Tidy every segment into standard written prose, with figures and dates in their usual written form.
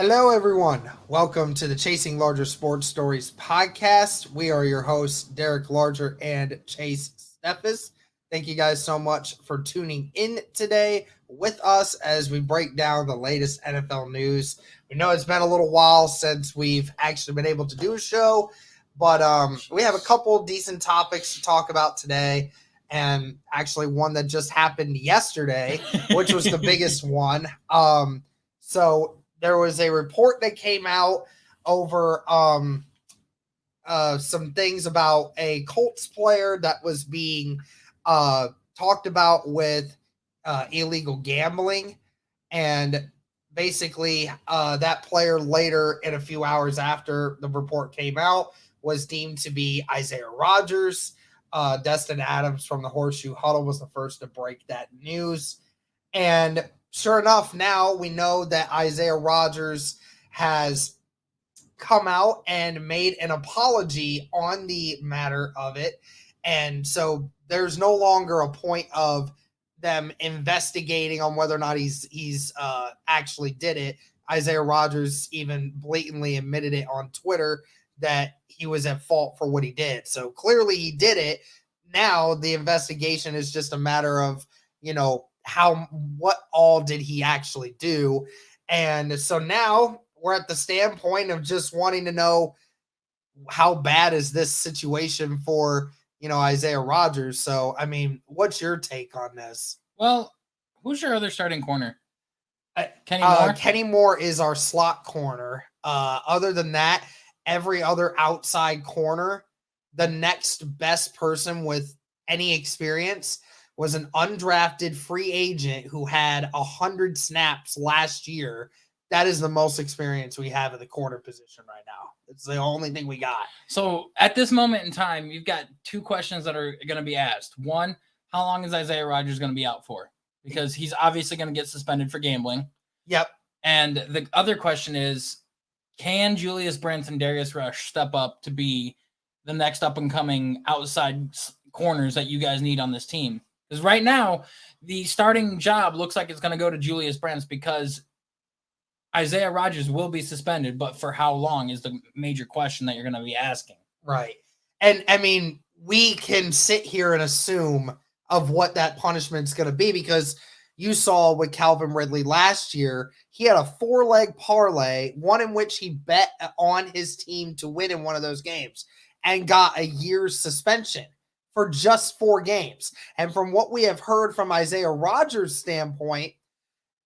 Hello, everyone. Welcome to the Chasing Larger Sports Stories podcast. We are your hosts, Derek Larger and Chase Steffes. Thank you guys so much for tuning in today with us as we break down the latest NFL news. We know it's been a little while since we've actually been able to do a show, but we have a couple decent topics to talk about today. And actually, one that just happened yesterday, which was the biggest one. So there was a report that came out over some things about a Colts player that was being talked about with illegal gambling. And basically, that player later, in a few hours after the report came out, was deemed to be Isaiah Rodgers. Destin Adams from the Horseshoe Huddle was the first to break that news. And sure enough, now we know that Isaiah Rodgers has come out and made an apology on the matter of it. And so there's no longer a point of them investigating on whether or not he's actually did it. Isaiah Rodgers even blatantly admitted it on Twitter that he was at fault for what he did. So clearly he did it. Now the investigation is just a matter of, what all did he actually do? And so now we're at the standpoint of just wanting to know how bad is this situation for, Isaiah Rodgers. So, I mean, what's your take on this? Well, who's your other starting corner? Kenny Moore? Kenny Moore is our slot corner. Other than that, every other outside corner, the next best person with any experience was an undrafted free agent who had 100 snaps last year. That is the most experience we have at the corner position right now. It's the only thing we got. So at this moment in time, you've got two questions that are going to be asked. One, how long is Isaiah Rodgers going to be out for? Because he's obviously going to get suspended for gambling. Yep. And the other question is, can Julius Brents and Darius Rush step up to be the next up-and-coming outside corners that you guys need on this team? Because right now, the starting job looks like it's going to go to Julius Brents because Isaiah Rodgers will be suspended, but for how long is the major question that you're going to be asking. Right. And, I mean, we can sit here and assume of what that punishment's going to be because you saw with Calvin Ridley last year, he had a 4-leg parlay, one in which he bet on his team to win in one of those games and got a year's suspension for just 4 games. And from what we have heard from Isaiah Rodgers' standpoint,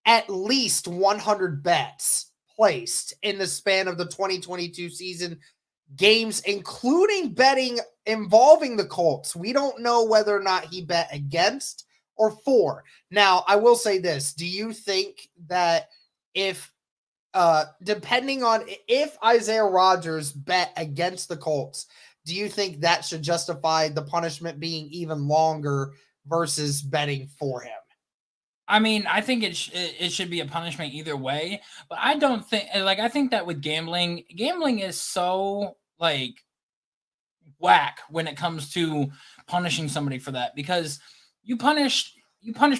at least 100 bets placed in the span of the 2022 season, games including betting involving the Colts. We don't know whether or not he bet against or for. Now, I will say this. Do you think that if depending on if Isaiah Rodgers bet against the Colts, do you think that should justify the punishment being even longer versus betting for him? I mean, I think it should be a punishment either way, but I don't think I think that with gambling is so whack when it comes to punishing somebody for that because you punish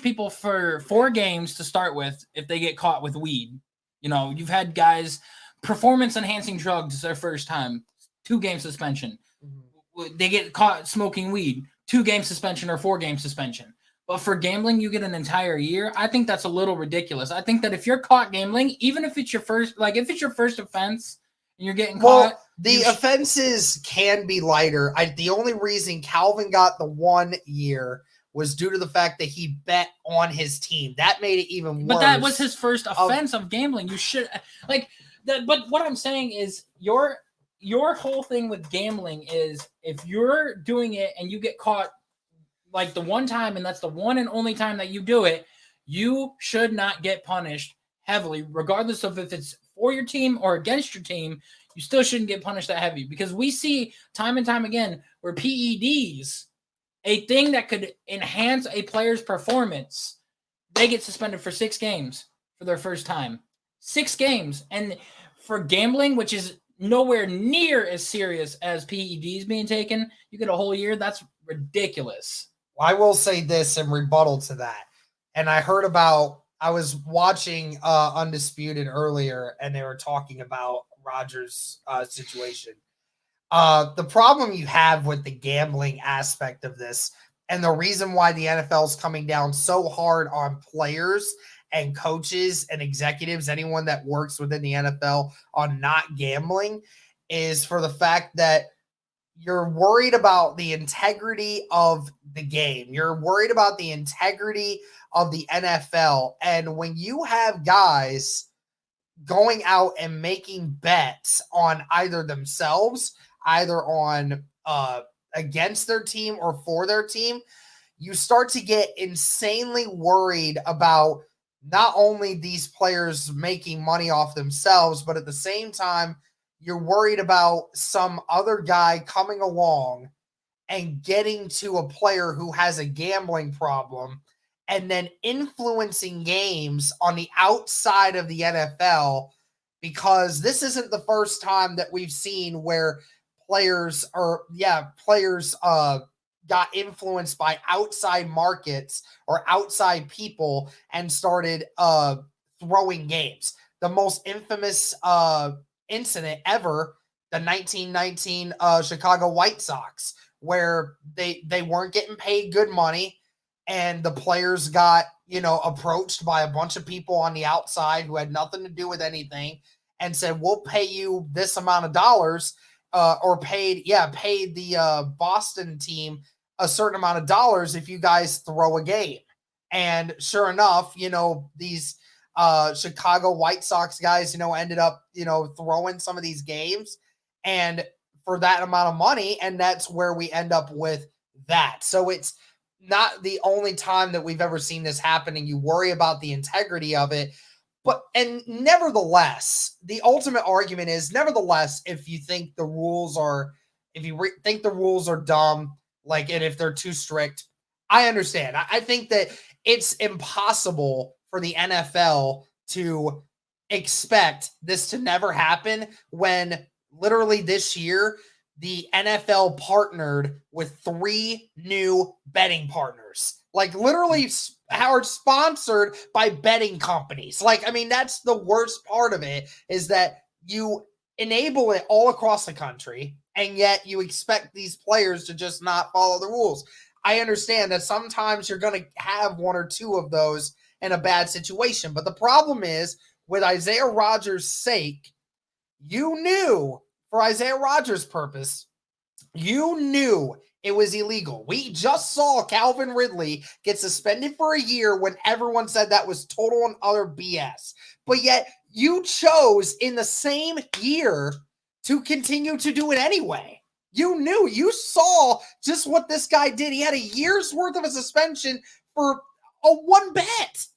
people for 4 games to start with if they get caught with weed. You've had guys performance enhancing drugs their first time, 2-game suspension. Mm-hmm. They get caught smoking weed, 2-game suspension or 4-game suspension. But for gambling, you get an entire year. I think that's a little ridiculous. I think that if you're caught gambling, even if it's your first, if it's your first offense and you're getting caught, the offenses can be lighter. The only reason Calvin got the 1 year was due to the fact that he bet on his team. That made it even worse. But that was his first offense of gambling. You should but what I'm saying is your whole thing with gambling is if you're doing it and you get caught the one time, and that's the one and only time that you do it, you should not get punished heavily, regardless of if it's for your team or against your team. You still shouldn't get punished that heavy because we see time and time again where PEDs, a thing that could enhance a player's performance, they get suspended for 6 games for their first time. 6 games. And for gambling, which is nowhere near as serious as PEDs being taken, you get a whole year. That's ridiculous. I will say this in rebuttal to that. And I heard about I was watching Undisputed earlier, and they were talking about Rodgers' situation. The problem you have with the gambling aspect of this, and the reason why the NFL is coming down so hard on players and coaches and executives, anyone that works within the NFL, on not gambling, is for the fact that you're worried about the integrity of the game. You're worried about the integrity of the NFL. And when you have guys going out and making bets on either themselves, either on against their team or for their team, you start to get insanely worried about not only these players making money off themselves, but at the same time, you're worried about some other guy coming along and getting to a player who has a gambling problem and then influencing games on the outside of the NFL, because this isn't the first time that we've seen where players got influenced by outside markets or outside people and started throwing games. The most infamous incident ever, the 1919 Chicago White Sox, where they weren't getting paid good money, and the players got, approached by a bunch of people on the outside who had nothing to do with anything and said, we'll pay you this amount of dollars, or paid the Boston team a certain amount of dollars if you guys throw a game. And sure enough, these Chicago White Sox guys, ended up, throwing some of these games and for that amount of money. And that's where we end up with that. So it's not the only time that we've ever seen this happen, and you worry about the integrity of it. And nevertheless, the ultimate argument is, nevertheless, if you think the rules are, think the rules are dumb, and if they're too strict, I understand. I think that it's impossible for the NFL to expect this to never happen when literally this year the NFL partnered with 3 new betting partners. Literally are sponsored by betting companies. That's the worst part of it, is that you enable it all across the country, and yet you expect these players to just not follow the rules. I understand that sometimes you're going to have 1 or 2 of those in a bad situation. But the problem is, with Isaiah Rodgers' sake, you knew, for Isaiah Rodgers' purpose, you knew it was illegal. We just saw Calvin Ridley get suspended for a year when everyone said that was total and utter BS. But yet you chose in the same year to continue to do it anyway. You knew, you saw just what this guy did. He had a year's worth of a suspension for one bet.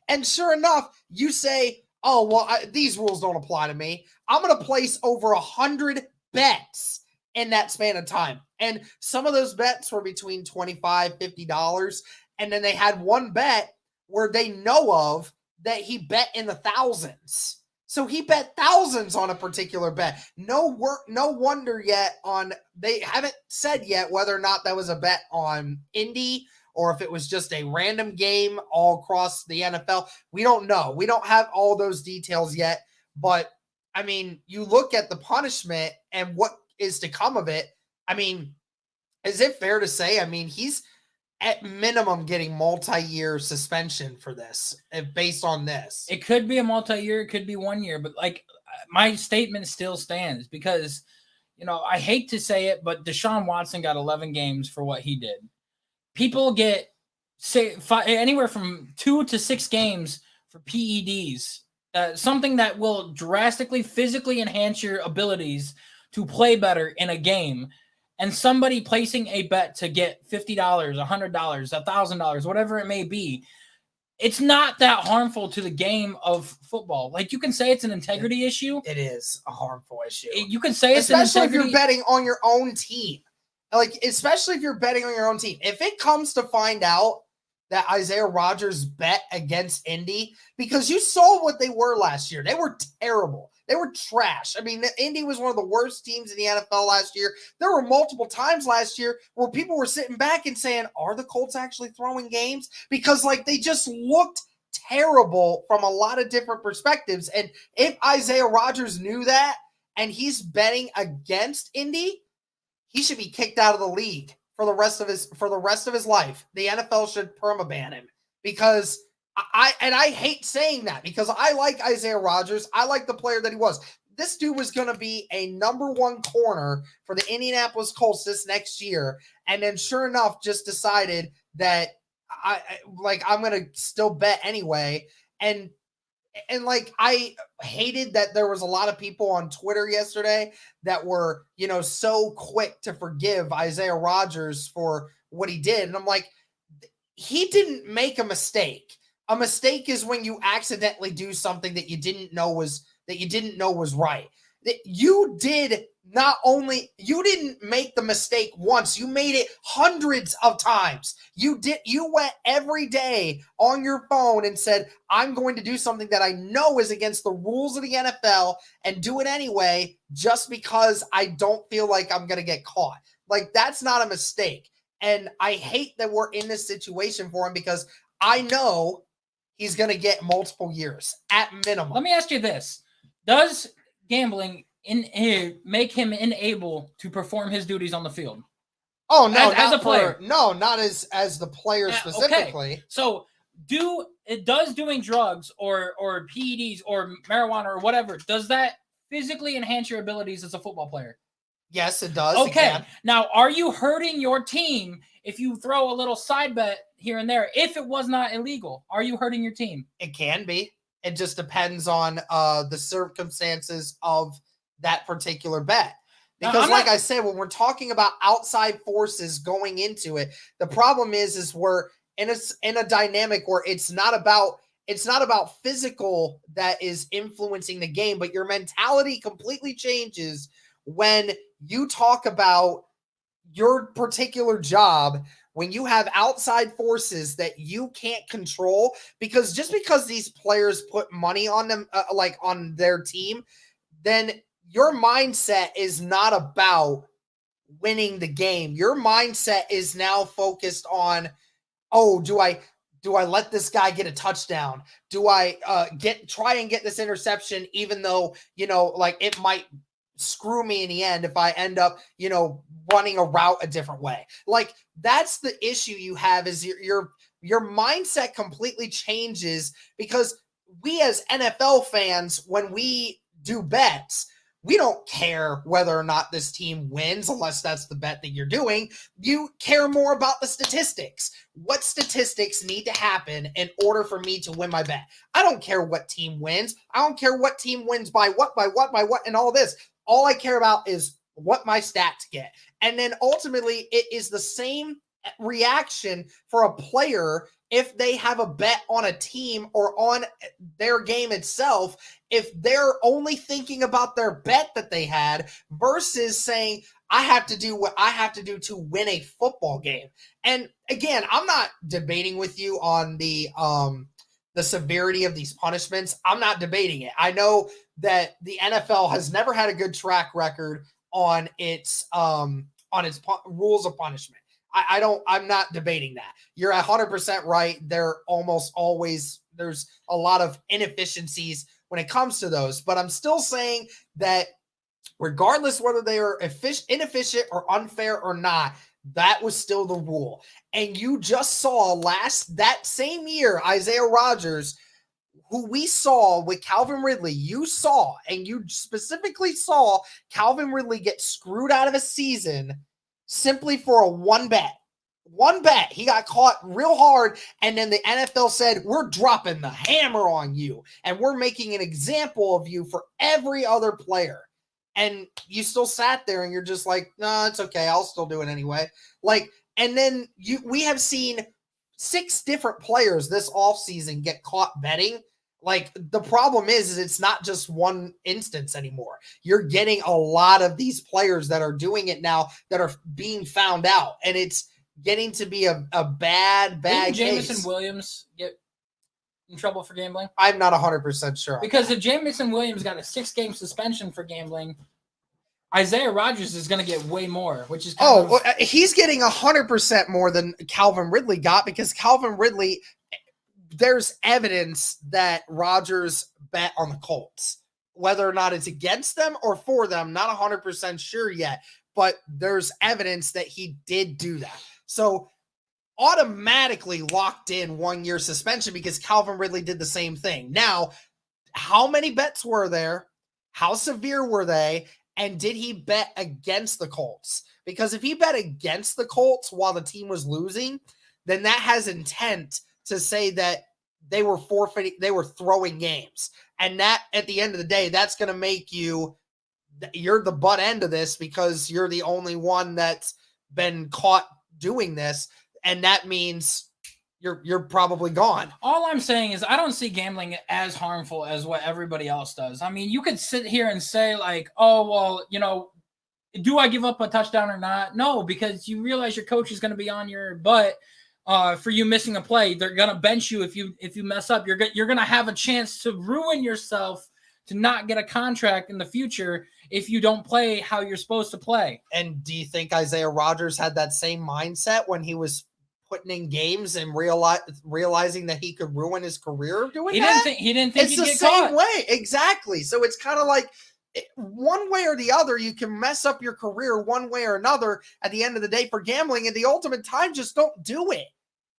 And sure enough, you say, oh, well, these rules don't apply to me. I'm going to place over 100 bets in that span of time. And some of those bets were between $25, $50. And then they had one bet where they know of that he bet in the thousands. So he bet thousands on a particular bet. No wonder yet they haven't said yet whether or not that was a bet on Indy or if it was just a random game all across the NFL. We don't know. We don't have all those details yet. But, you look at the punishment and what is to come of it. Is it fair to say, he's at minimum getting multi-year suspension for this, based on this? It could be a multi-year, it could be 1 year, but my statement still stands because, I hate to say it, but Deshaun Watson got 11 games for what he did. People get anywhere from 2 to 6 games for PEDs, something that will drastically physically enhance your abilities to play better in a game. And somebody placing a bet to get $50, $100, $1,000, whatever it may be, it's not that harmful to the game of football. You can say it's an integrity issue. It is a harmful issue. You can say it's especially an integrity. if you're betting on your own team. Especially if you're betting on your own team. If it comes to find out that Isaiah Rodgers bet against Indy, because you saw what they were last year. They were terrible. They were trash. I mean, Indy was one of the worst teams in the NFL last year. There were multiple times last year where people were sitting back and saying, are the Colts actually throwing games? Because like they just looked terrible from a lot of different perspectives. And if Isaiah Rodgers knew that and he's betting against Indy, he should be kicked out of the league for the rest of his life. The NFL should permaban him, because I hate saying that, because I like Isaiah Rodgers. I like the player that he was. This dude was going to be a number one corner for the Indianapolis Colts this next year. And then sure enough, just decided that I'm going to still bet anyway. And like, I hated that there was a lot of people on Twitter yesterday that were, so quick to forgive Isaiah Rodgers for what he did. And I'm like, he didn't make a mistake. A mistake is when you accidentally do something that you didn't know was right. That you didn't make the mistake once, you made it hundreds of times. You went every day on your phone and said, I'm going to do something that I know is against the rules of the NFL and do it anyway, just because I don't feel like I'm going to get caught. Like, that's not a mistake. And I hate that we're in this situation for him, because I know he's going to get multiple years at minimum. Let me ask you this. Does gambling make him unable to perform his duties on the field? Oh, no, as a player. No, not as the player specifically. Okay. So does doing drugs or PEDs or marijuana or whatever, does that physically enhance your abilities as a football player? Yes, it does. Okay. Now, are you hurting your team if you throw a little side bet here and there? If it was not illegal, are you hurting your team? It can be. It just depends on the circumstances of that particular bet. Because I said, when we're talking about outside forces going into it, the problem is we're in a dynamic where it's not about physical that is influencing the game, but your mentality completely changes when you talk about your particular job, when you have outside forces that you can't control. Because just because these players put money on them, on their team, then your mindset is not about winning the game. Your mindset is now focused on, do I let this guy get a touchdown? Do I try and get this interception, even though, it might screw me in the end if I end up, running a route a different way? Like, that's the issue you have, is your mindset completely changes. Because we as NFL fans, when we do bets, we don't care whether or not this team wins, unless that's the bet that you're doing. You care more about the statistics. What statistics need to happen in order for me to win my bet? I don't care what team wins. I don't care what team wins by what, and all this. All I care about is what my stats get. And then ultimately, it is the same reaction for a player if they have a bet on a team or on their game itself, if they're only thinking about their bet that they had versus saying, I have to do what I have to do to win a football game. And again, I'm not debating with you on the severity of these punishments. I'm not debating it. I know that the NFL has never had a good track record on its rules of punishment. I'm not debating that. You're 100% right. There's a lot of inefficiencies when it comes to those, but I'm still saying that regardless whether they are inefficient or unfair or not, that was still the rule. And you just saw that same year, Isaiah Rodgers, who we saw with Calvin Ridley, you specifically saw Calvin Ridley get screwed out of a season simply for a one bet. One bet. He got caught real hard, and then the NFL said, we're dropping the hammer on you, and we're making an example of you for every other player. And you still sat there, and you're just like, no, it's okay. I'll still do it anyway. And then we have seen 6 different players this offseason get caught betting. The problem is it's not just one instance anymore. You're getting a lot of these players that are doing it now that are being found out. And it's getting to be a bad Didn't case. Jameson Williams get in trouble for gambling? I'm not 100% sure. Because if Jameson Williams got a 6-game suspension for gambling, Isaiah Rodgers is going to get way more, which is he's getting 100% more than Calvin Ridley got, because Calvin Ridley, there's evidence that Rodgers bet on the Colts. Whether or not it's against them or for them, not 100% sure yet, but there's evidence that he did do that. So automatically locked in 1-year suspension, because Calvin Ridley did the same thing. Now, how many bets were there? How severe were they? And did he bet against the Colts? Because if he bet against the Colts while the team was losing, then that has intent to say that they were forfeiting, they were throwing games. And that, at the end of the day, that's going to make you're the butt end of this, because you're the only one that's been caught doing this. And that means you're probably gone. All I'm saying is I don't see gambling as harmful as what everybody else does. I mean, you could sit here and say like, oh, well, do I give up a touchdown or not? No, because you realize your coach is going to be on your butt for you missing a play. They're going to bench you if you mess up. You're going to have a chance to ruin yourself to not get a contract in the future if you don't play how you're supposed to play. And do you think Isaiah Rodgers had that same mindset when he was putting in games and realizing that he could ruin his career doing that? He didn't think it's the same way. Exactly. So it's kind of like one way or the other, you can mess up your career one way or another at the end of the day for gambling. At the ultimate time, just don't do it.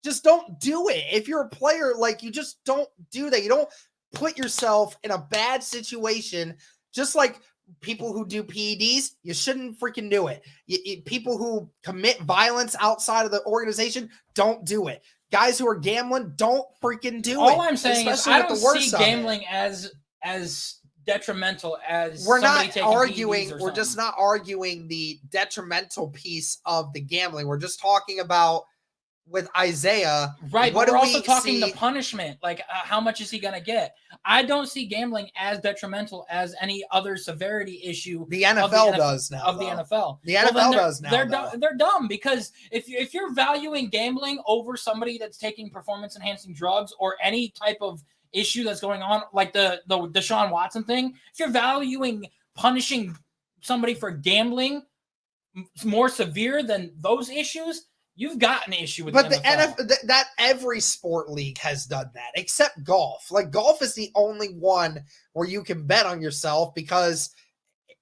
Just don't do it. If you're a player, like, you just don't do that. You don't put yourself in a bad situation. Just like people who do PEDs, you shouldn't freaking do it. People who commit violence outside of the organization, don't do it. Guys who are gambling, don't freaking do it. All I'm saying is I don't see gambling as detrimental as we're not arguing. We're just not arguing the detrimental piece of the gambling. We're just talking about with Isaiah. Right. But we're also talking the punishment. Like, how much is he going to get? I don't see gambling as detrimental as any other severity issue. The NFL does now. Of the NFL. The NFL does now. They're dumb, because if you're valuing gambling over somebody that's taking performance enhancing drugs or any type of issue that's going on, like the Deshaun Watson thing, if you're valuing punishing somebody for gambling more severe than those issues, you've got an issue with the NFL. That every sport league has done that, except golf. Like, golf is the only one where you can bet on yourself, because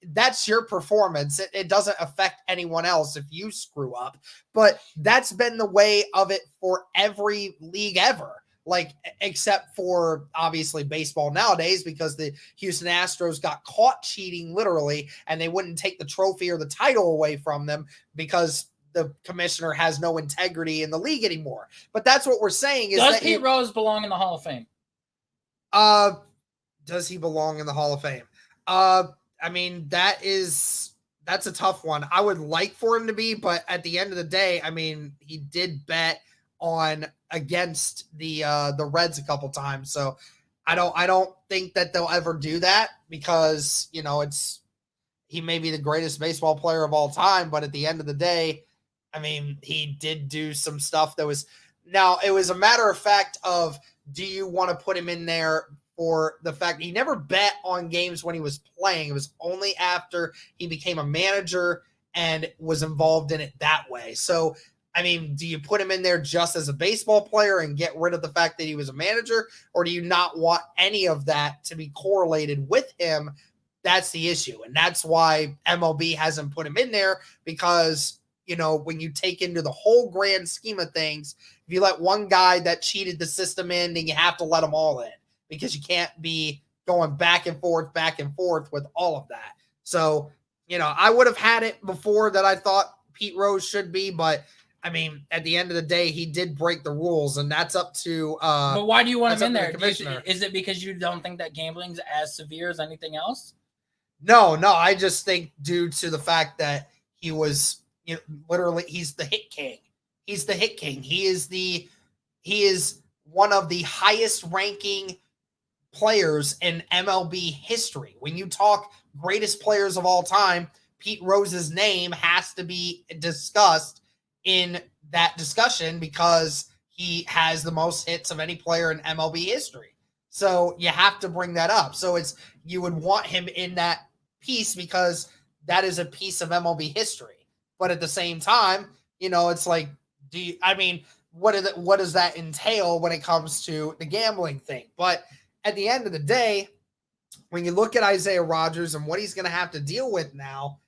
that's your performance. It doesn't affect anyone else if you screw up. But that's been the way of it for every league ever. Like, except for obviously baseball nowadays, because the Houston Astros got caught cheating literally, and they wouldn't take the trophy or the title away from them because the commissioner has no integrity in the league anymore. But that's what we're saying. Does Pete Rose belong in the Hall of Fame? Does he belong in the Hall of Fame? I mean, that's a tough one. I would like for him to be, but at the end of the day, I mean, he did bet on against the Reds a couple times. So I don't think that they'll ever do that, because, he may be the greatest baseball player of all time, but at the end of the day, I mean, he did do some stuff that was, now it was a matter of fact of, do you want to put him in there for the fact he never bet on games when he was playing? It was only after he became a manager and was involved in it that way. So, I mean, do you put him in there just as a baseball player and get rid of the fact that he was a manager, or do you not want any of that to be correlated with him? That's the issue. And that's why MLB hasn't put him in there, because, when you take into the whole grand scheme of things, if you let one guy that cheated the system in, then you have to let them all in, because you can't be going back and forth with all of that. So, I would have had it before that I thought Pete Rose should be, but I mean, at the end of the day, he did break the rules, and that's up to. But why do you want him in there? Is it because you don't think that gambling's as severe as anything else? No. I just think due to the fact that he was, literally, he's the hit king. He's the hit king. He is one of the highest ranking players in MLB history. When you talk greatest players of all time, Pete Rose's name has to be discussed in that discussion because he has the most hits of any player in MLB history. So you have to bring that up. So you would want him in that piece because that is a piece of MLB history. But at the same time, it's like, what does that entail when it comes to the gambling thing? But at the end of the day, when you look at Isaiah Rodgers and what he's going to have to deal with now,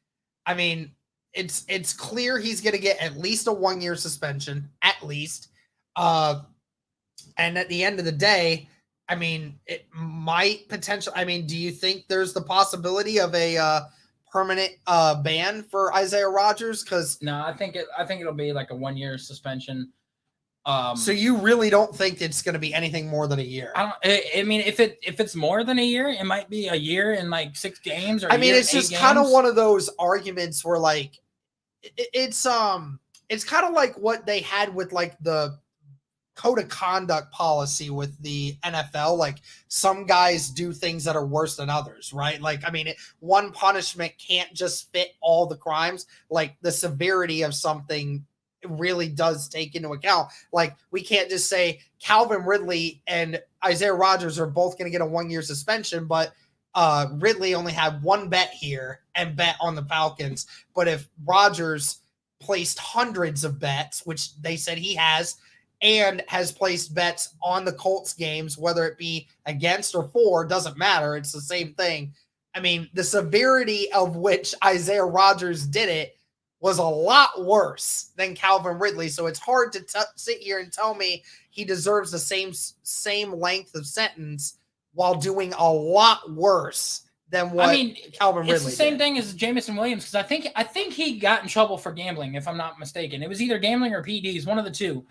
I mean, it's clear he's going to get at least a 1-year suspension, at least. And at the end of the day, I mean, it might potentially. I mean, do you think there's the possibility of a permanent ban for Isaiah Rodgers? Because no, I think it'll be like a 1-year suspension. So you really don't think it's going to be anything more than a year? I mean, if it's more than a year, it might be a year and like 6 games. Or it's just kind of one of those arguments where like it's kind of like what they had with like the code of conduct policy with the NFL. Like some guys do things that are worse than others, right? Like, I mean, one punishment can't just fit all the crimes. Like the severity of something really does take into account. Like we can't just say Calvin Ridley and Isaiah Rodgers are both going to get a 1-year suspension, but Ridley only had one bet here and bet on the Falcons. But if Rodgers placed hundreds of bets, which they said he has, and has placed bets on the Colts games, whether it be against or for, doesn't matter. It's the same thing. I mean, the severity of which Isaiah Rodgers did it was a lot worse than Calvin Ridley. So it's hard to sit here and tell me he deserves the same length of sentence while doing a lot worse than what Calvin Ridley did. It's the same thing as Jameson Williams, because I think he got in trouble for gambling, if I'm not mistaken. It was either gambling or PEDs, one of the two.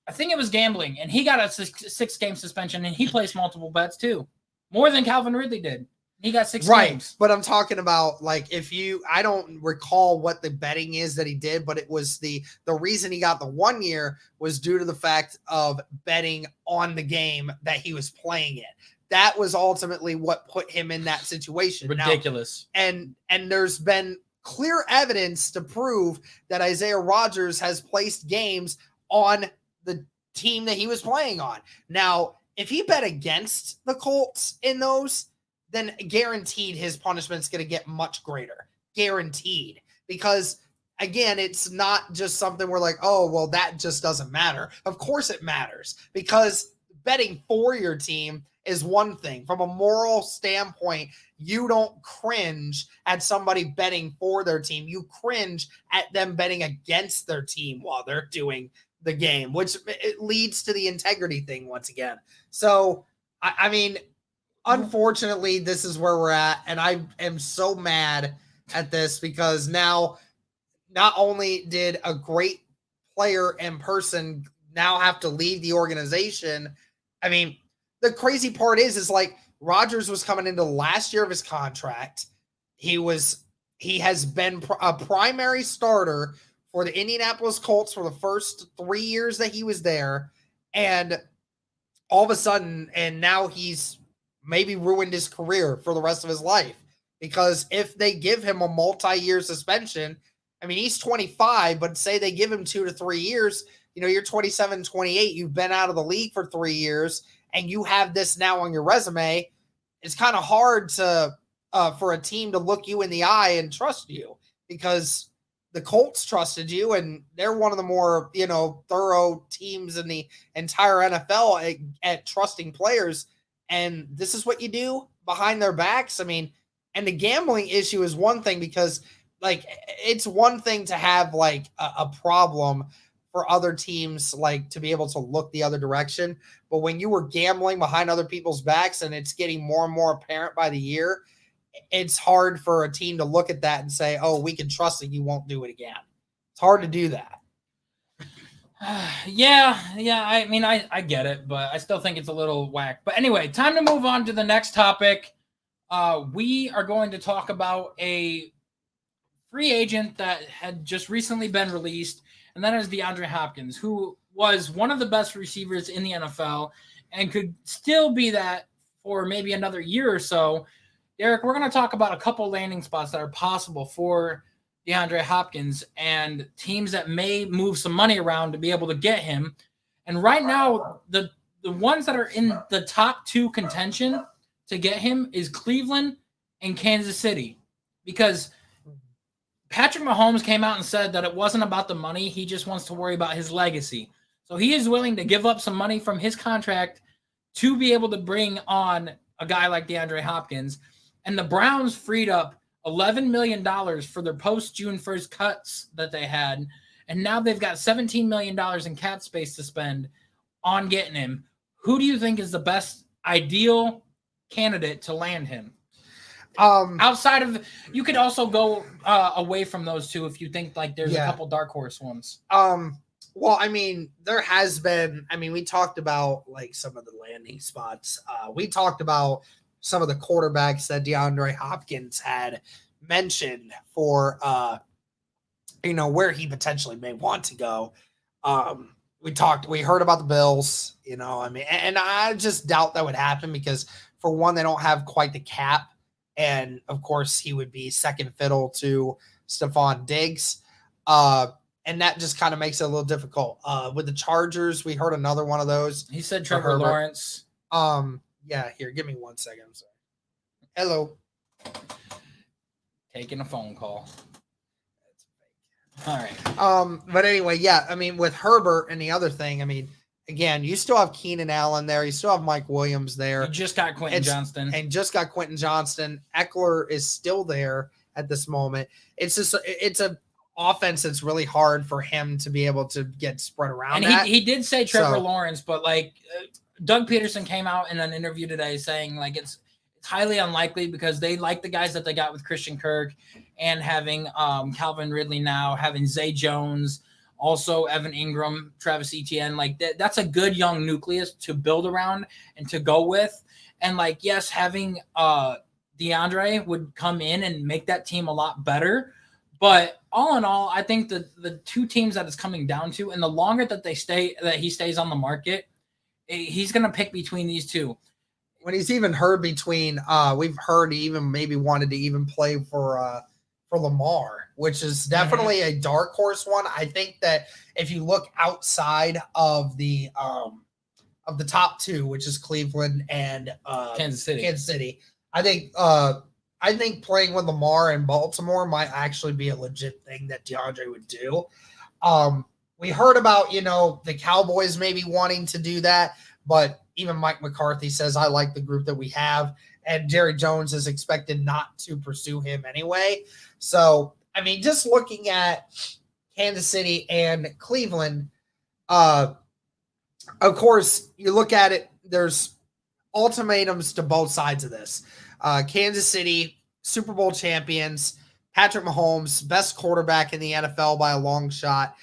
I think it was gambling, and he got a 6-game suspension, and he placed multiple bets too, more than Calvin Ridley did. He got 6 games. But I'm talking about like I don't recall what the betting is that he did, but it was the reason he got the 1 year was due to the fact of betting on the game that he was playing in. That was ultimately what put him in that situation. Ridiculous. Now, and there's been clear evidence to prove that Isaiah Rodgers has placed games on the team that he was playing on. Now, if he bet against the Colts in those, then guaranteed his punishment's going to get much greater. Guaranteed. Because, again, it's not just something where like, oh, well, that just doesn't matter. Of course it matters. Because betting for your team is one thing. From a moral standpoint, you don't cringe at somebody betting for their team. You cringe at them betting against their team while they're doing the game, which it leads to the integrity thing once again. So, I mean, unfortunately, this is where we're at, and I am so mad at this because now not only did a great player and person now have to leave the organization, I mean, the crazy part is like Rodgers was coming into the last year of his contract. He has been a primary starter for the Indianapolis Colts for the first 3 years that he was there. And all of a sudden, and now he's maybe ruined his career for the rest of his life. Because if they give him a multi-year suspension, I mean, he's 25, but say they give him 2 to 3 years, you're 27, 28, you've been out of the league for 3 years, and you have this now on your resume. It's kind of hard to for a team to look you in the eye and trust you, because the Colts trusted you, and they're one of the more, thorough teams in the entire NFL at trusting players. And this is what you do behind their backs. I mean, and the gambling issue is one thing, because like, it's one thing to have like a problem for other teams, like to be able to look the other direction. But when you were gambling behind other people's backs and it's getting more and more apparent by the year, it's hard for a team to look at that and say, oh, we can trust that you won't do it again. It's hard to do that. Yeah. I mean, I get it, but I still think it's a little whack. But anyway, time to move on to the next topic. We are going to talk about a free agent that had just recently been released, and that is DeAndre Hopkins, who was one of the best receivers in the NFL and could still be that for maybe another year or so. Derek, we're going to talk about a couple landing spots that are possible for DeAndre Hopkins and teams that may move some money around to be able to get him. And right now, the ones that are in the top 2 contention to get him is Cleveland and Kansas City, because Patrick Mahomes came out and said that it wasn't about the money. He just wants to worry about his legacy. So he is willing to give up some money from his contract to be able to bring on a guy like DeAndre Hopkins. And the Browns freed up $11 million for their post-June 1st cuts that they had. And now they've got $17 million in cap space to spend on getting him. Who do you think is the best ideal candidate to land him? Outside of, you could also go away from those two if you think like there's a couple dark horse ones. Well, I mean, there has been, I mean, we talked about like some of the landing spots. We talked about some of the quarterbacks that DeAndre Hopkins had mentioned for, where he potentially may want to go. We heard about the Bills, I mean, and I just doubt that would happen because for one, they don't have quite the cap. And of course he would be second fiddle to Stephon Diggs. And that just kind of makes it a little difficult. With the Chargers, we heard another one of those. He said Trevor Lawrence. Yeah, here, give me 1 second. I'm sorry. Hello. Taking a phone call. All right. But anyway, yeah, I mean, with Herbert and the other thing, I mean, again, you still have Keenan Allen there. You still have Mike Williams there. You just got Quentin Johnston. Eckler is still there at this moment. It's a offense that's really hard for him to be able to get spread around. And he did say Trevor Lawrence, but like Doug Peterson came out in an interview today saying like it's highly unlikely because they like the guys that they got with Christian Kirk and having Calvin Ridley now, having Zay Jones, also Evan Ingram, Travis Etienne. Like that's a good young nucleus to build around and to go with. And like, yes, having DeAndre would come in and make that team a lot better. But all in all, I think the two teams that it's coming down to, and the longer that he stays on the market, he's going to pick between these two. When he's even heard between, we've heard he even maybe wanted to even play for Lamar, which is definitely a dark horse one. I think that if you look outside of the top two, which is Cleveland and Kansas City, I think playing with Lamar in Baltimore might actually be a legit thing that DeAndre would do. We heard about, the Cowboys maybe wanting to do that, but even Mike McCarthy says, I like the group that we have, and Jerry Jones is expected not to pursue him anyway. So, I mean, just looking at Kansas City and Cleveland, of course, you look at it, there's ultimatums to both sides of this. Kansas City, Super Bowl champions, Patrick Mahomes, best quarterback in the NFL by a long shot,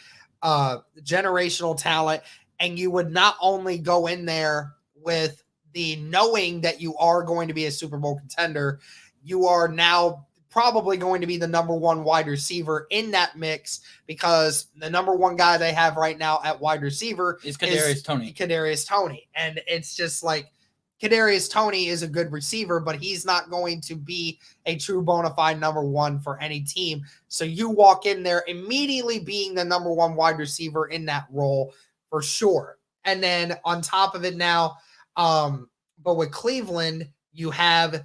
generational talent, and you would not only go in there with the knowing that you are going to be a Super Bowl contender, you are now probably going to be the number one wide receiver in that mix because the number one guy they have right now at wide receiver is Kadarius Toney. And it's just like, Kadarius Toney is a good receiver, but he's not going to be a true bona fide number one for any team. So you walk in there immediately being the number one wide receiver in that role for sure. And then on top of it now, but with Cleveland, you have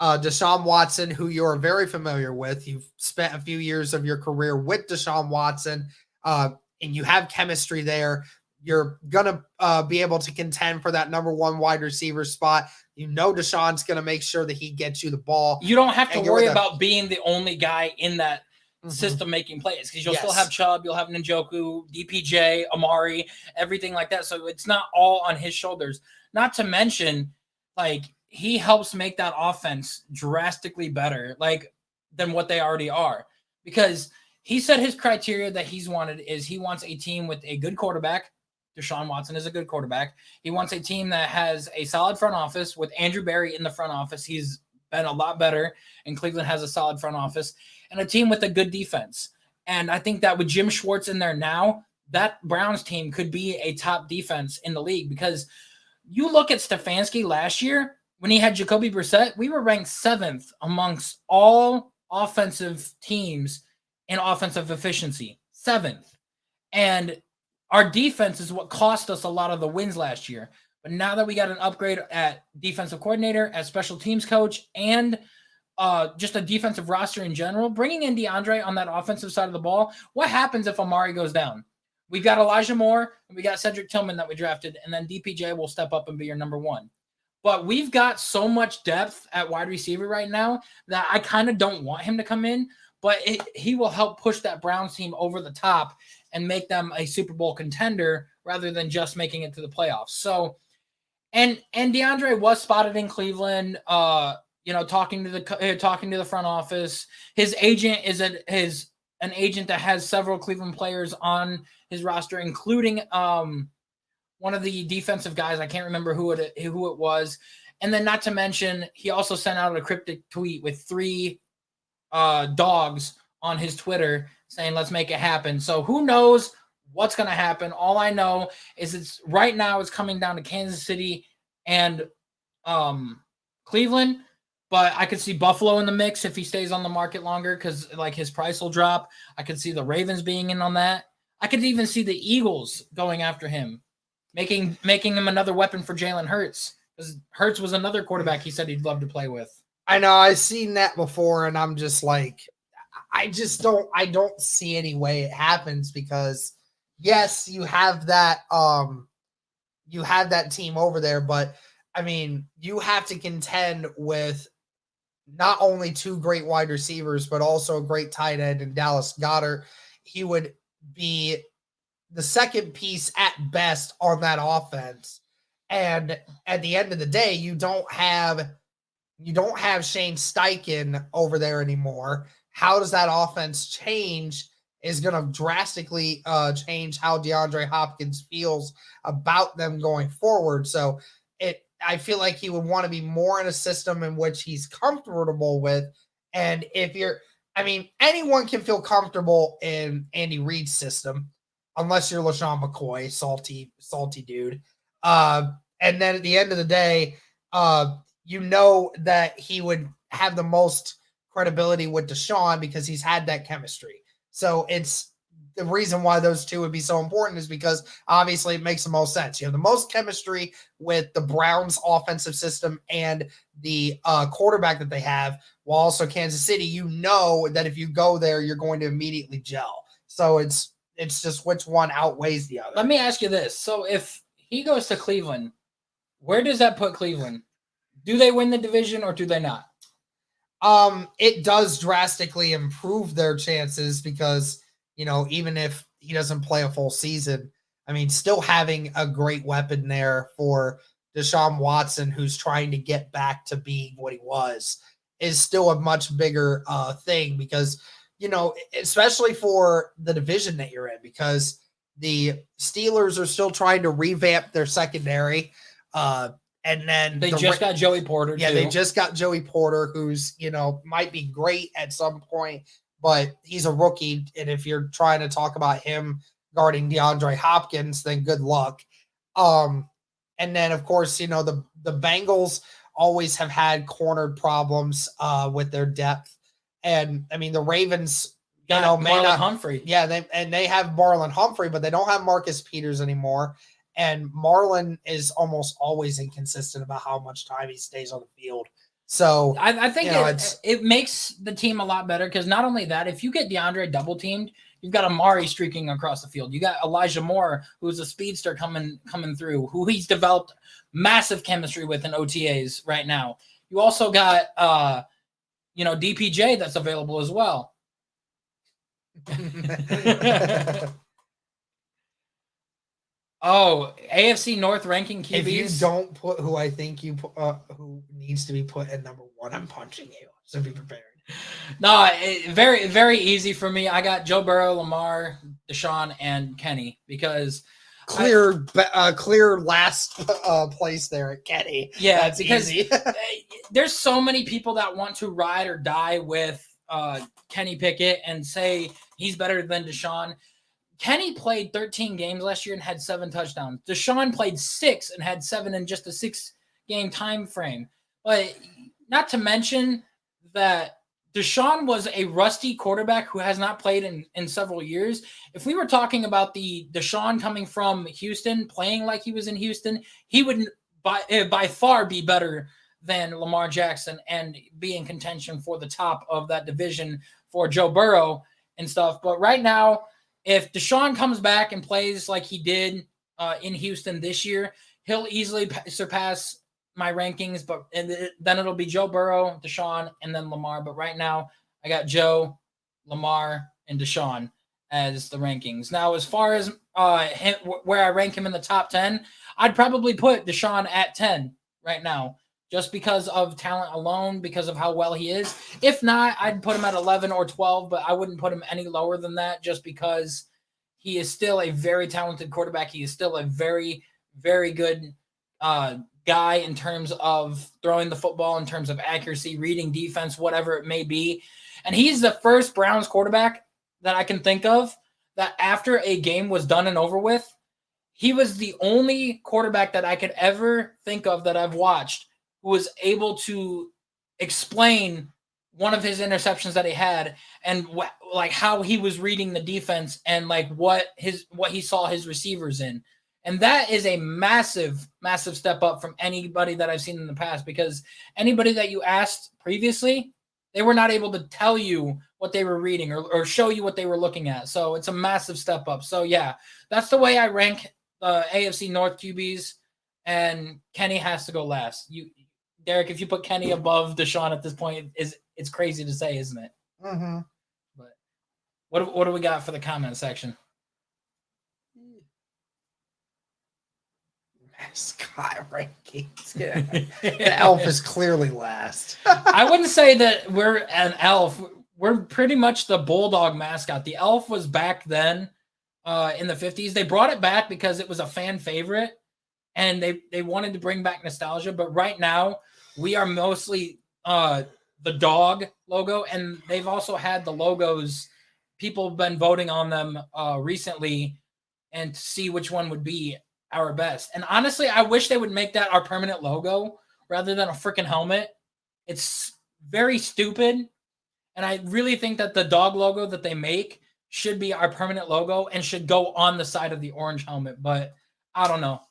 Deshaun Watson, who you're very familiar with. You've spent a few years of your career with Deshaun Watson, and you have chemistry there. You're going to be able to contend for that number one wide receiver spot. Deshaun's going to make sure that he gets you the ball. You don't have to worry about being the only guy in that system making plays because you'll still have Chubb, you'll have Njoku, DPJ, Amari, everything like that. So it's not all on his shoulders. Not to mention, like, he helps make that offense drastically better, like, than what they already are. Because he said his criteria that he's wanted is he wants a team with a good quarterback. Deshaun Watson is a good quarterback. He wants a team that has a solid front office with Andrew Berry in the front office. He's been a lot better, and Cleveland has a solid front office, and a team with a good defense. And I think that with Jim Schwartz in there now, that Browns team could be a top defense in the league because you look at Stefanski last year when he had Jacoby Brissett, we were ranked 7th amongst all offensive teams in offensive efficiency, 7th. And our defense is what cost us a lot of the wins last year. But now that we got an upgrade at defensive coordinator, as special teams coach, and just a defensive roster in general, bringing in DeAndre on that offensive side of the ball, what happens if Amari goes down? We've got Elijah Moore, and we got Cedric Tillman that we drafted, and then DPJ will step up and be your number 1. But we've got so much depth at wide receiver right now that I kind of don't want him to come in, but he will help push that Browns team over the top and make them a Super Bowl contender rather than just making it to the playoffs. So, and DeAndre was spotted in Cleveland, talking to the front office. His agent is an agent that has several Cleveland players on his roster, including one of the defensive guys. I can't remember who it was. And then, not to mention, he also sent out a cryptic tweet with 3 dogs on his Twitter saying, let's make it happen. So who knows what's going to happen? All I know is right now it's coming down to Kansas City and Cleveland, but I could see Buffalo in the mix if he stays on the market longer, because his price will drop. I could see the Ravens being in on that. I could even see the Eagles going after him, making him another weapon for Jalen Hurts, because Hurts was another quarterback he said he'd love to play with. I know, I've seen that before, and I'm just like, I don't see any way it happens, because yes, you have that team over there, but I mean, you have to contend with not only 2 great wide receivers, but also a great tight end in Dallas Goedert. He would be the second piece at best on that offense. And at the end of the day, you don't have Shane Steichen over there anymore. How does that offense change is going to drastically change how DeAndre Hopkins feels about them going forward. So I feel like he would want to be more in a system in which he's comfortable with. And anyone can feel comfortable in Andy Reid's system, unless you're LaShawn McCoy, salty dude. And then at the end of the day, that he would have the most credibility with Deshaun because he's had that chemistry. So it's the reason why those 2 would be so important is because obviously it makes the most sense. You have the most chemistry with the Browns offensive system and the quarterback that they have, while also Kansas City, that if you go there, you're going to immediately gel. So it's just which one outweighs the other. Let me ask you this. So if he goes to Cleveland, where does that put Cleveland? Do they win the division or do they not? It does drastically improve their chances because, even if he doesn't play a full season, still having a great weapon there for Deshaun Watson, who's trying to get back to being what he was, is still a much bigger thing because, especially for the division that you're in, because the Steelers are still trying to revamp their secondary. And then they just got Joey Porter. Yeah, they just got Joey Porter, who's, might be great at some point, but he's a rookie. And if you're trying to talk about him guarding DeAndre Hopkins, then good luck. And then, of course, the Bengals always have had cornered problems with their depth. And the Ravens, got Marlon Humphrey. Yeah, they have Marlon Humphrey, but they don't have Marcus Peters anymore. And Marlon is almost always inconsistent about how much time he stays on the field. So I think it makes the team a lot better because not only that, if you get DeAndre double teamed, you've got Amari streaking across the field. You got Elijah Moore, who's a speedster coming through, who he's developed massive chemistry with in OTAs right now. You also got DPJ that's available as well. Oh, AFC North ranking QBs. If you don't put who I think who needs to be put at number 1, I'm punching you. So be prepared. No, very, very easy for me. I got Joe Burrow, Lamar, Deshaun, and Kenny because clear last place there at Kenny. Yeah, that's because easy. There's so many people that want to ride or die with Kenny Pickett and say he's better than Deshaun. Kenny played 13 games last year and had 7 touchdowns. Deshaun played 6 and had 7 in just a 6-game time frame. But not to mention that Deshaun was a rusty quarterback who has not played in several years. If we were talking about the Deshaun coming from Houston, playing like he was in Houston, he would by far be better than Lamar Jackson and be in contention for the top of that division for Joe Burrow and stuff. But right now, if Deshaun comes back and plays like he did in Houston this year, he'll easily surpass my rankings, but then it'll be Joe Burrow, Deshaun, and then Lamar. But right now, I got Joe, Lamar, and Deshaun as the rankings. Now, as far as where I rank him in the top 10, I'd probably put Deshaun at 10 right now, just because of talent alone, because of how well he is. If not, I'd put him at 11 or 12, but I wouldn't put him any lower than that, just because he is still a very talented quarterback. He is still a very, very good guy in terms of throwing the football, in terms of accuracy, reading defense, whatever it may be. And he's the first Browns quarterback that I can think of that after a game was done and over with, he was the only quarterback that I could ever think of that I've watched who was able to explain one of his interceptions that he had and like how he was reading the defense and like what he saw his receivers in. And that is a massive, massive step up from anybody that I've seen in the past, because anybody that you asked previously, they were not able to tell you what they were reading or show you what they were looking at. So it's a massive step up. So yeah, that's the way I rank the AFC North QBs, and Kenny has to go last. Derek, if you put Kenny above Deshaun at this point, it's crazy to say, isn't it? Mm-hmm. But what do we got for the comment section? Mascot rankings. Yeah. The elf is clearly last. I wouldn't say that we're an elf. We're pretty much the bulldog mascot. The elf was back then in the 50s. They brought it back because it was a fan favorite, and they wanted to bring back nostalgia. But right now, we are mostly the dog logo, and they've also had the logos. People have been voting on them recently and to see which one would be our best. And honestly, I wish they would make that our permanent logo rather than a freaking helmet. It's very stupid. And I really think that the dog logo that they make should be our permanent logo and should go on the side of the orange helmet. But I don't know.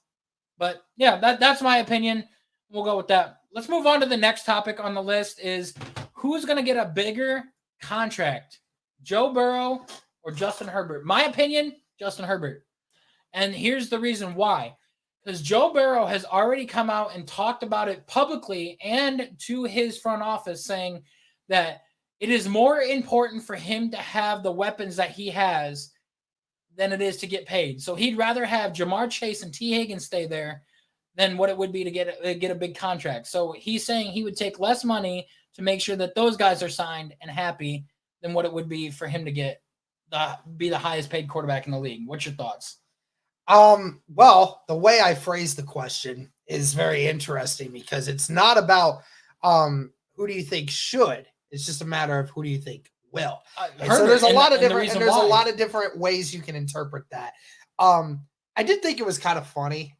But yeah, that's my opinion. We'll go with that. Let's move on to the next topic on the list is who's going to get a bigger contract, Joe Burrow or Justin Herbert? My opinion, Justin Herbert. And here's the reason why. Because Joe Burrow has already come out and talked about it publicly and to his front office, saying that it is more important for him to have the weapons that he has than it is to get paid. So he'd rather have Jamar Chase and T. Higgins stay there than what it would be to get a big contract. So he's saying he would take less money to make sure that those guys are signed and happy than what it would be for him to be the highest paid quarterback in the league. What's your thoughts? Well, the way I phrased the question is very interesting because it's not about who do you think should. It's just a matter of who do you think will. So there's a lot of different ways you can interpret that. I did think it was kind of funny.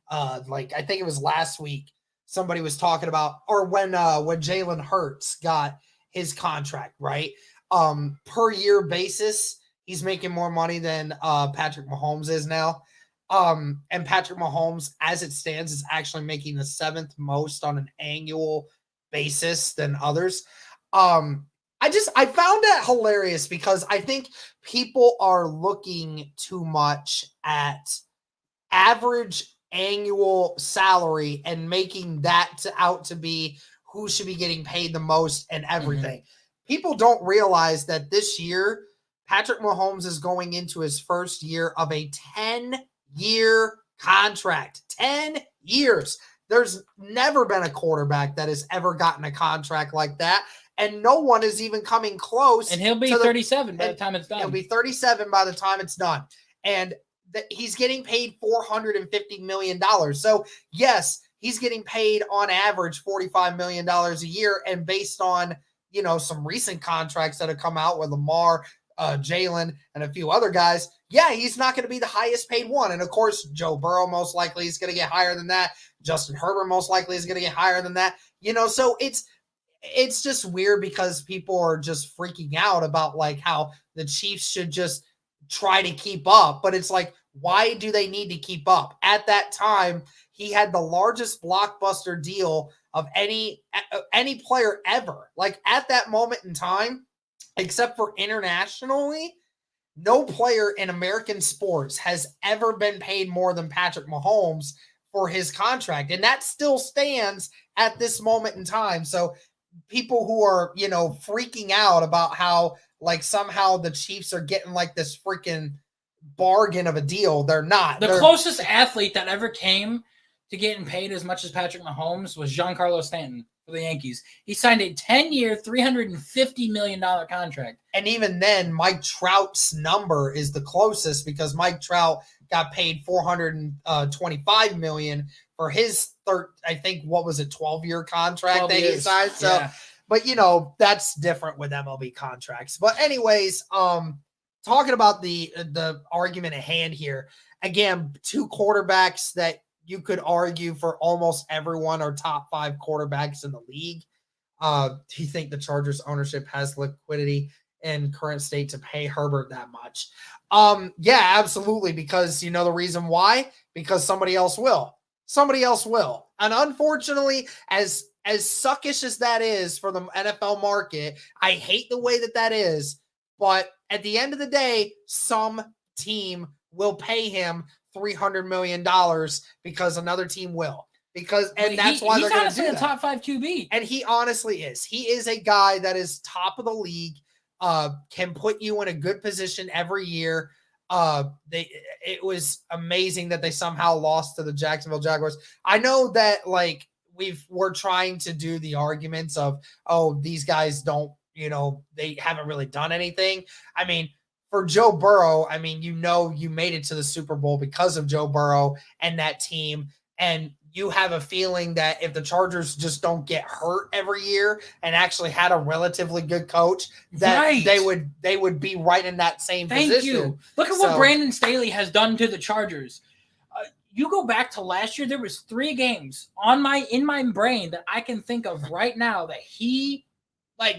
Like I think it was last week somebody was talking about, or when Jalen Hurts got his contract, right? Per year basis, he's making more money than Patrick Mahomes is now. And Patrick Mahomes, as it stands, is actually making the 7th most on an annual basis than others. I found that hilarious because I think people are looking too much at average annual salary and making that out to be who should be getting paid the most and everything. Mm-hmm. People don't realize that this year, Patrick Mahomes is going into his first year of a 10-year contract. 10 years. There's never been a quarterback that has ever gotten a contract like that. And no one is even coming close. And he'll be 37 by the time it's done. He'll be 37 by the time it's done. And he's getting paid $450 million. So, yes, he's getting paid on average $45 million a year. And based on, some recent contracts that have come out with Lamar, Jalen, and a few other guys, yeah, he's not going to be the highest paid one. And, of course, Joe Burrow most likely is going to get higher than that. Justin Herbert most likely is going to get higher than that. So it's it's just weird because people are just freaking out about like how the Chiefs should just try to keep up. But it's like, why do they need to keep up? At that time, he had the largest blockbuster deal of any player ever. Like at that moment in time, except for internationally, no player in American sports has ever been paid more than Patrick Mahomes for his contract. And that still stands at this moment in time. So people who are, freaking out about how like somehow the Chiefs are getting like this freaking bargain of a deal, they're not. The closest athlete that ever came to getting paid as much as Patrick Mahomes was Giancarlo Stanton for the Yankees. He signed a 10-year, $350 million contract. And even then, Mike Trout's number is the closest because Mike Trout got paid $425 million for his 12-year contract that he signed. So, yeah. But that's different with MLB contracts. But anyways, talking about the argument at hand here, again, two quarterbacks that you could argue for almost everyone are top 5 quarterbacks in the league. Do you think the Chargers ownership has liquidity in current state to pay Herbert that much? Yeah, absolutely. Because the reason why? Because somebody else will. Somebody else will. And unfortunately, as suckish as that is for the NFL market, I hate the way that is. But at the end of the day, some team will pay him $300 million because another team will. That's why they're going to do that. He's honestly a top 5 QB. And he honestly is. He is a guy that is top of the league, can put you in a good position every year. It was amazing that they somehow lost to the Jacksonville Jaguars. I know that like we're trying to do the arguments of, oh, these guys don't, they haven't really done anything. I mean, for Joe Burrow, I mean, you made it to the Super Bowl because of Joe Burrow and that team. And you have a feeling that if the Chargers just don't get hurt every year and actually had a relatively good coach, that they would be right in that same position. Thank you. Look at what Brandon Staley has done to the Chargers. You go back to last year, there was 3 games in my brain that I can think of right now that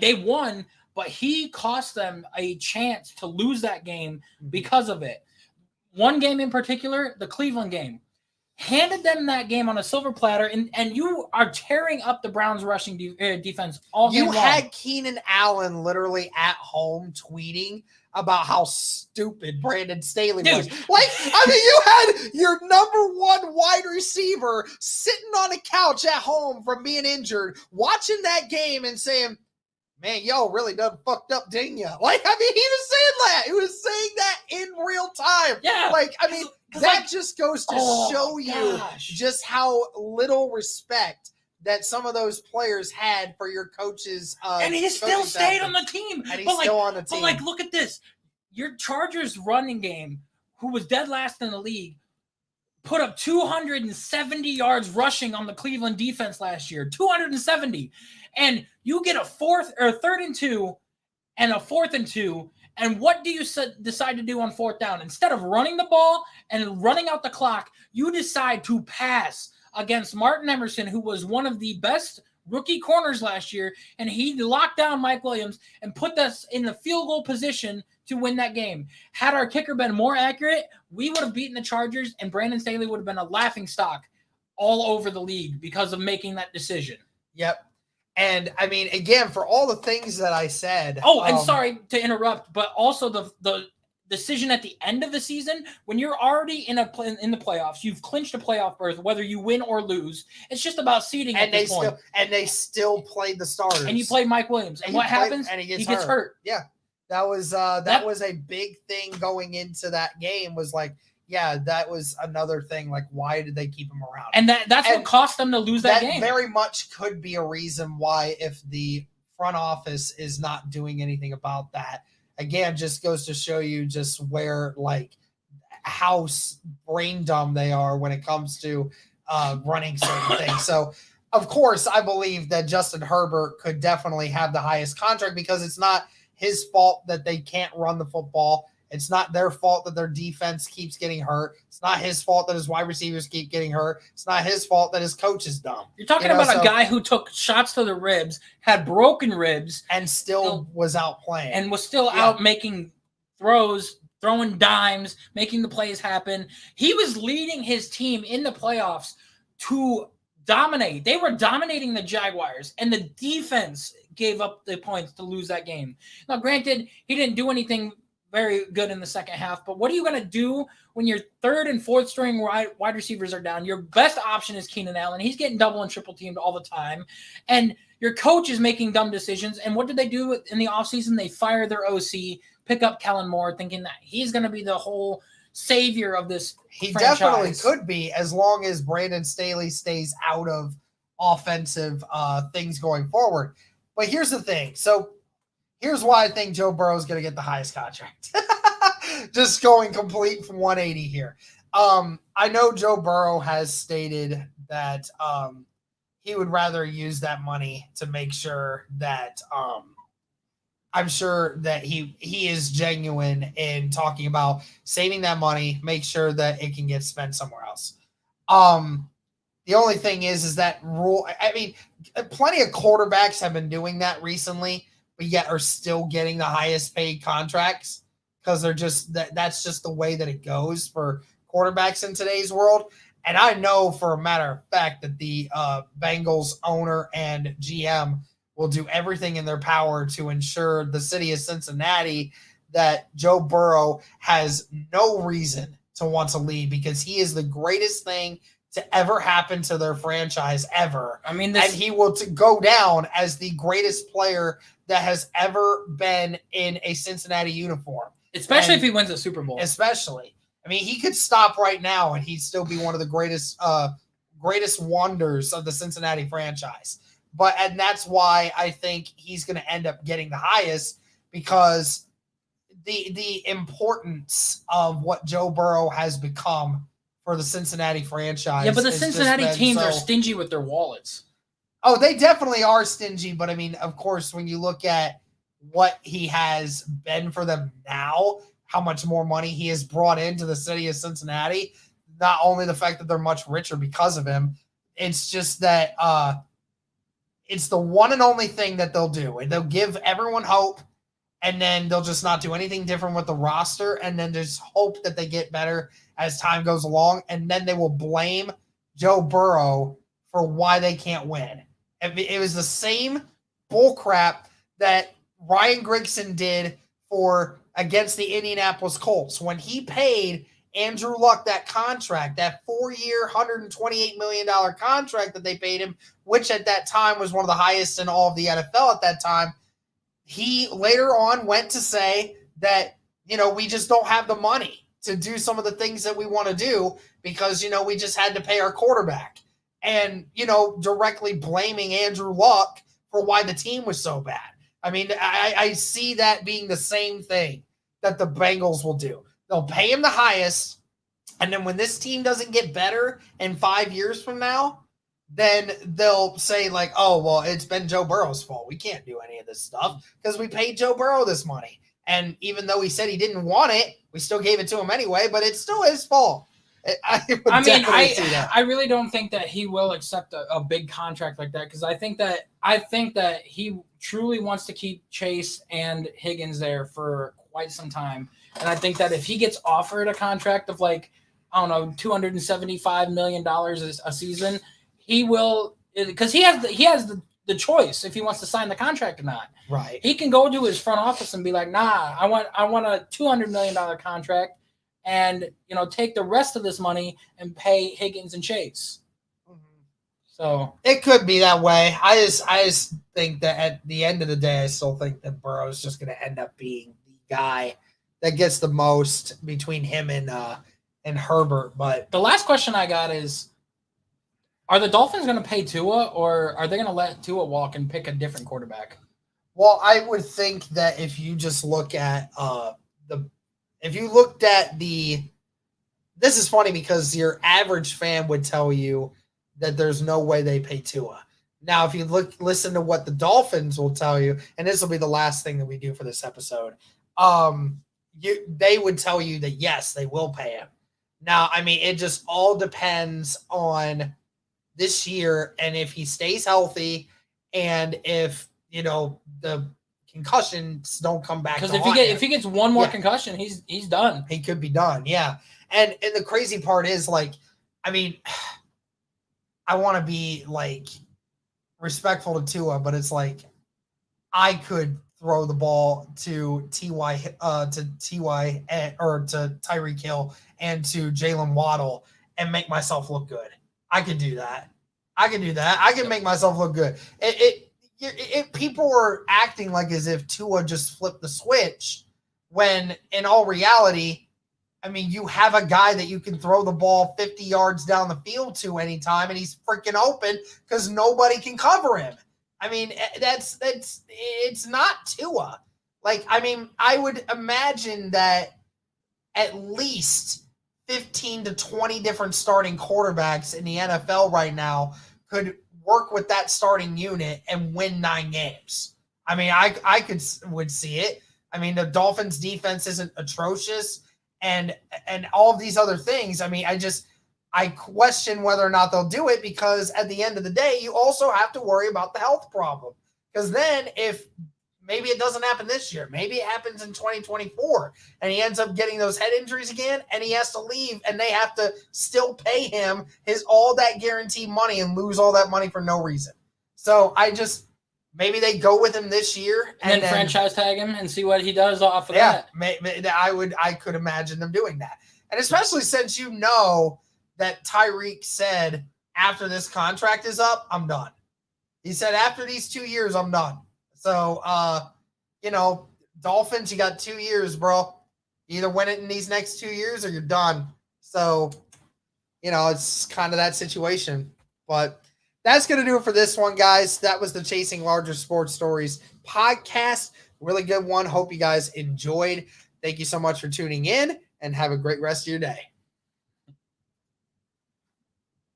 they won, but he cost them a chance to lose that game because of it. One game in particular, the Cleveland game, handed them that game on a silver platter, and you are tearing up the Browns' rushing defense all game long. You had Keenan Allen literally at home tweeting about how stupid Brandon Staley was. Like, I mean, you had your number 1 wide receiver sitting on a couch at home from being injured, watching that game and saying, man, y'all really done fucked up, didn't you? Like, I mean, he was saying that. He was saying that in real time. Yeah. Like, I mean, that just goes to show you just how little respect that some of those players had for your coaches. And he still stayed on the team. And he's still on the team. But, like, look at this. Your Chargers running game, who was dead last in the league, put up 270 yards rushing on the Cleveland defense last year. 270. And you get a 3rd and 2 and a 4th and 2. And what do you decide to do on 4th down? Instead of running the ball and running out the clock, you decide to pass against Martin Emerson, who was one of the best rookie corners last year. And he locked down Mike Williams and put us in the field goal position to win that game. Had our kicker been more accurate, we would have beaten the Chargers, and Brandon Staley would have been a laughingstock all over the league because of making that decision. Yep. And I mean, again, for all the things that I said. Oh, and sorry to interrupt, but also the decision at the end of the season, when you're already in the playoffs, you've clinched a playoff berth, whether you win or lose. It's just about seeding at this point. And they still played the starters. And you play Mike Williams. And what happens? And he gets hurt. Yeah. That was a big thing going into that game, was like, yeah, that was another thing. Like, why did they keep him around? And that's what cost them to lose that game. That very much could be a reason why, if the front office is not doing anything about that, again, just goes to show you just where, like, how brain dumb they are when it comes to running certain things. So, of course, I believe that Justin Herbert could definitely have the highest contract because it's not his fault that they can't run the football. It's not their fault that their defense keeps getting hurt. It's not his fault that his wide receivers keep getting hurt. It's not his fault that his coach is dumb. You're talking about a guy who took shots to the ribs, had broken ribs, and still was out playing. And was still out making throws, throwing dimes, making the plays happen. He was leading his team in the playoffs to dominate. They were dominating the Jaguars, and the defense gave up the points to lose that game. Now, granted, he didn't do anything very good in the second half, but what are you going to do when your third and fourth string wide receivers are down? Your best option is Keenan Allen. He's getting double and triple teamed all the time, and your coach is making dumb decisions. And what did they do in the offseason? They fire their OC, pick up Kellen Moore, thinking that he's going to be the whole savior of this franchise. Definitely could be, as long as Brandon Staley stays out of offensive things going forward. But here's the thing. So here's why I think Joe Burrow is going to get the highest contract. Just going complete from 180 here. I know Joe Burrow has stated that he would rather use that money to make sure that I'm sure that he is genuine in talking about saving that money, make sure that it can get spent somewhere else. The only thing is that rule. I mean, plenty of quarterbacks have been doing that recently, but yet are still getting the highest paid contracts because they're just that's just the way that it goes for quarterbacks in today's world. And I know for a matter of fact that the Bengals owner and GM will do everything in their power to ensure the city of Cincinnati that Joe Burrow has no reason to want to leave, because he is the greatest thing to ever happen to their franchise ever. I mean, and he will go down as the greatest player that has ever been in a Cincinnati uniform. Especially if he wins a Super Bowl. Especially. I mean, he could stop right now and he'd still be one of the greatest wonders of the Cincinnati franchise. And that's why I think he's going to end up getting the highest, because the importance of what Joe Burrow has become for the Cincinnati franchise. Yeah, but the Cincinnati teams are stingy with their wallets. Oh, they definitely are stingy. But I mean, of course, when you look at what he has been for them now, how much more money he has brought into the city of Cincinnati, not only the fact that they're much richer because of him, it's just that it's the one and only thing that they'll do. And they'll give everyone hope, and then they'll just not do anything different with the roster, and then just hope that they get better as time goes along, and then they will blame Joe Burrow for why they can't win. It was the same bullcrap that Ryan Grigson did against the Indianapolis Colts when he paid Andrew Luck that contract, that 4-year, $128 million contract that they paid him, which at that time was one of the highest in all of the NFL at that time. He later on went to say that, we just don't have the money to do some of the things that we want to do because, we just had to pay our quarterback, and, directly blaming Andrew Luck for why the team was so bad. I mean, I see that being the same thing that the Bengals will do. They'll pay him the highest, and then when this team doesn't get better in 5 years from now, then they'll say like, oh, well, it's been Joe Burrow's fault. We can't do any of this stuff because we paid Joe Burrow this money. And even though he said he didn't want it, we still gave it to him anyway, but it's still his fault. I really don't think that he will accept a big contract like that, because I think that he truly wants to keep Chase and Higgins there for quite some time. And I think that if he gets offered a contract of like, I don't know, $275 million a season, he will, because he has the choice if he wants to sign the contract or not. Right. He can go to his front office and be like, nah, I want a $200 million contract, and take the rest of this money and pay Higgins and Chase. So it could be that way. I just think that at the end of the day, I still think that Burrow is just going to end up being the guy that gets the most between him and Herbert. But the last question I got is, are the Dolphins going to pay Tua, or are they going to let Tua walk and pick a different quarterback? Well, I would think that if you just look at this is funny because your average fan would tell you that there's no way they pay Tua. Now, if you listen to what the Dolphins will tell you, and this will be the last thing that we do for this episode, they would tell you that yes, they will pay him. Now, I mean, it just all depends on this year and if he stays healthy and if, the concussions don't come back. Because if he gets one more concussion, he's done. He could be done. Yeah. And the crazy part is, like, I mean, I want to be like respectful to Tua, but it's like I could throw the ball to Ty or to Tyreek Hill and to Jalen Waddle and make myself look good. I could do that. I can make myself look good. People are acting like as if Tua just flipped the switch when in all reality, I mean, you have a guy that you can throw the ball 50 yards down the field to anytime, and he's freaking open because nobody can cover him. I mean, it's not Tua. Like, I mean, I would imagine that at least 15 to 20 different starting quarterbacks in the NFL right now could work with that starting unit and win 9 games. I mean, I would see it. I mean, the Dolphins defense isn't atrocious and all of these other things. I mean, I question whether or not they'll do it because at the end of the day, you also have to worry about the health problem. Because then if maybe it doesn't happen this year, maybe it happens in 2024 and he ends up getting those head injuries again and he has to leave and they have to still pay him all that guaranteed money and lose all that money for no reason. So maybe they go with him this year and then franchise tag him and see what he does off of that. I could imagine them doing that. And especially since that Tyreek said after this contract is up, I'm done. He said after these 2 years, I'm done. So, Dolphins, you got 2 years, bro. You either win it in these next 2 years or you're done. So, it's kind of that situation. But that's going to do it for this one, guys. That was the Chasing Larger Sports Stories podcast. Really good one. Hope you guys enjoyed. Thank you so much for tuning in and have a great rest of your day.